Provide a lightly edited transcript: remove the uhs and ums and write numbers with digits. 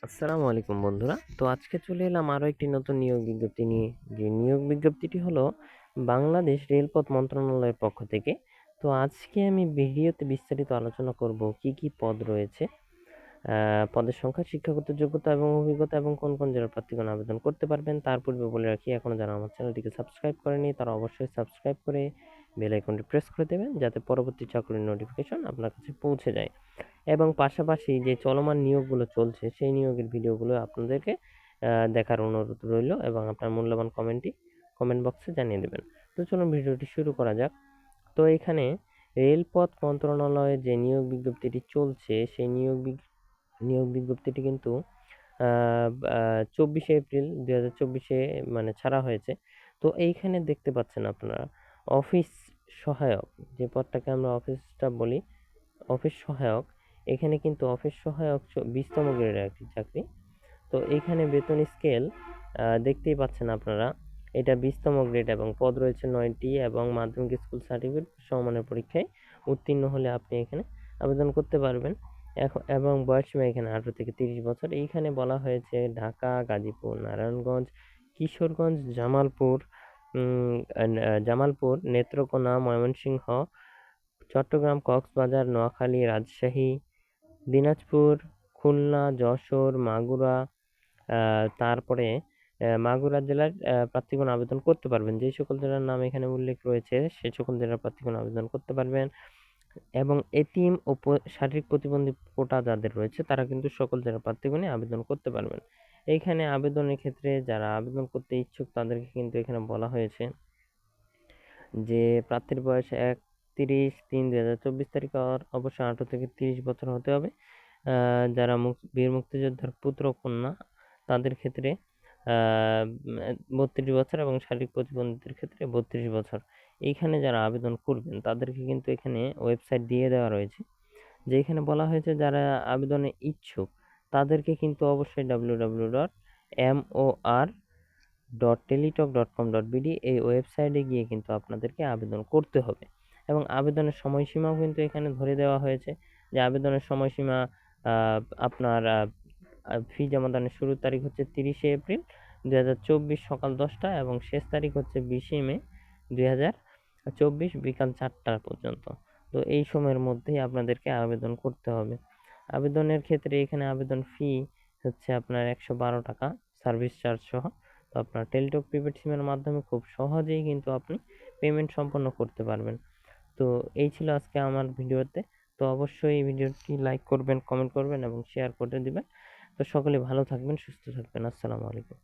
আসসালামু আলাইকুম বন্ধুরা। তো আজকে চলে এলাম আরো একটি নতুন নিয়োগ বিজ্ঞপ্তি নিয়ে। যে নিয়োগ বিজ্ঞপ্তিটি হলো বাংলাদেশ রেলপথ মন্ত্রণালয়ের পক্ষ থেকে। তো আজকে আমি ভিডিওতে বিস্তারিত আলোচনা করব কি কি পদ রয়েছে, পদের সংখ্যা, শিক্ষাগত যোগ্যতা এবং অভিজ্ঞতা এবং কোন কোন জেলার প্রার্থীগণ আবেদন করতে পারবেন। তার পূর্বে বলে রাখি, এখনো যারা আমার চ্যানেলটিকে সাবস্ক্রাইব করেনি তারা অবশ্যই সাবস্ক্রাইব করে বেল আইকনটি প্রেস করে দেবেন, যাতে পরবর্তী চাকরির নোটিফিকেশন আপনার কাছে পৌঁছে যায়। এবং পাশাপাশি যে চলমান নিয়োগগুলো চলছে সেই নিয়োগের ভিডিওগুলো আপনাদেরকে দেখার অনুরোধ রইল এবং আপনার মূল্যবান কমেন্ট বক্সে জানিয়ে দেবেন। তো চলুন ভিডিওটি শুরু করা যাক। তো এখানে রেলপথ মন্ত্রণালয়ে যে নিয়োগ বিজ্ঞপ্তিটি চলছে সেই নিয়োগ বিজ্ঞপ্তিটি কিন্তু 24শে এপ্রিল 2024 মানে ছাড়া হয়েছে। তো এইখানে দেখতে পাচ্ছেন আপনারা অফিস সহায়ক, যে পদটাকে আমরা অফিসটা বলি, অফিস সহায়ক। এখানে কিন্তু অফিস সহায়ক 20তম গ্রেডের একটি চাকরি। তো এইখানে বেতন স্কেল দেখতেই পাচ্ছেন আপনারা, এটা 20তম গ্রেড এবং পদ রয়েছে 9টি এবং মাধ্যমিক স্কুল সার্টিফিকেট সমমানের পরীক্ষায় উত্তীর্ণ হলে আপনি এখানে আবেদন করতে পারবেন। এবং বয়সসীমা এখানে 18 থেকে 30 বছর। এইখানে বলা হয়েছে ঢাকা, গাজীপুর, নারায়ণগঞ্জ, কিশোরগঞ্জ, জামালপুর, নেত্রকোনা, ময়মনসিংহ, চট্টগ্রাম, কক্সবাজার, নোয়াখালী, রাজশাহী, দিনাজপুর, খুলনা, যশোর, মাগুরা, তারপরে মাগুরা জেলার প্রার্থীগণ আবেদন করতে পারবেন। যে সকল জেলার নাম এখানে উল্লেখ রয়েছে সেই সকল জেলার প্রার্থীগণ আবেদন করতে পারবেন। এবং এতিম ও শারীরিক প্রতিবন্ধী কোটা যাদের রয়েছে তারা কিন্তু সকল জেলার প্রার্থীগণই আবেদন করতে পারবেন। এইখানে আবেদনের ক্ষেত্রে যারা আবেদন করতে ইচ্ছুক তাদেরকে কিন্তু এখানে বলা হয়েছে যে প্রার্থীর বয়স 31/3/2024 তারিখে অবশ্যই 18 থেকে 30 বছর হতে হবে। যারা বীর মুক্তিযোদ্ধার পুত্র কন্যা তাদের ক্ষেত্রে 32 বছর এবং শারীরিক প্রতিবন্ধীদের ক্ষেত্রে 32 বছর। এইখানে যারা আবেদন করবেন তাদেরকে কিন্তু এখানে ওয়েবসাইট দিয়ে দেওয়া রয়েছে, যে এখানে বলা হয়েছে যারা আবেদনে ইচ্ছুক তাদেরকে কিন্তু অবশ্যই www.mor.teletalk.com.bd এই ওয়েবসাইটে গিয়ে কিন্তু আপনাদেরকে আবেদন করতে হবে। এবং আবেদনের সময়সীমাও কিন্তু এখানে ধরে দেওয়া হয়েছে, যে আবেদনের সময়সীমা আপনার ফি জমাদানের শুরুর তারিখ হচ্ছে 30শে এপ্রিল 2024 সকাল 10টা এবং শেষ তারিখ হচ্ছে 20শে মে 2024 বিকাল 4টা পর্যন্ত। তো এই সময়ের মধ্যেই আপনাদেরকে আবেদন করতে হবে। আবেদনের ক্ষেত্রে এখানে আবেদন ফি হচ্ছে আপনার 112 টাকা, সার্ভিস চার্জ সহ। তো আপনার টেলিটক প্রিপেড সিমের মাধ্যমে খুব সহজেই কিন্তু আপনি পেমেন্ট সম্পন্ন করতে পারবেন। তো এই ছিল আজকে আমার ভিডিওতে। তো অবশ্যই এই ভিডিওটি লাইক করবেন, কমেন্ট করবেন এবং শেয়ার করে দিবেন। তো সকলে ভালো থাকবেন, সুস্থ থাকবেন। আসসালামু আলাইকুম।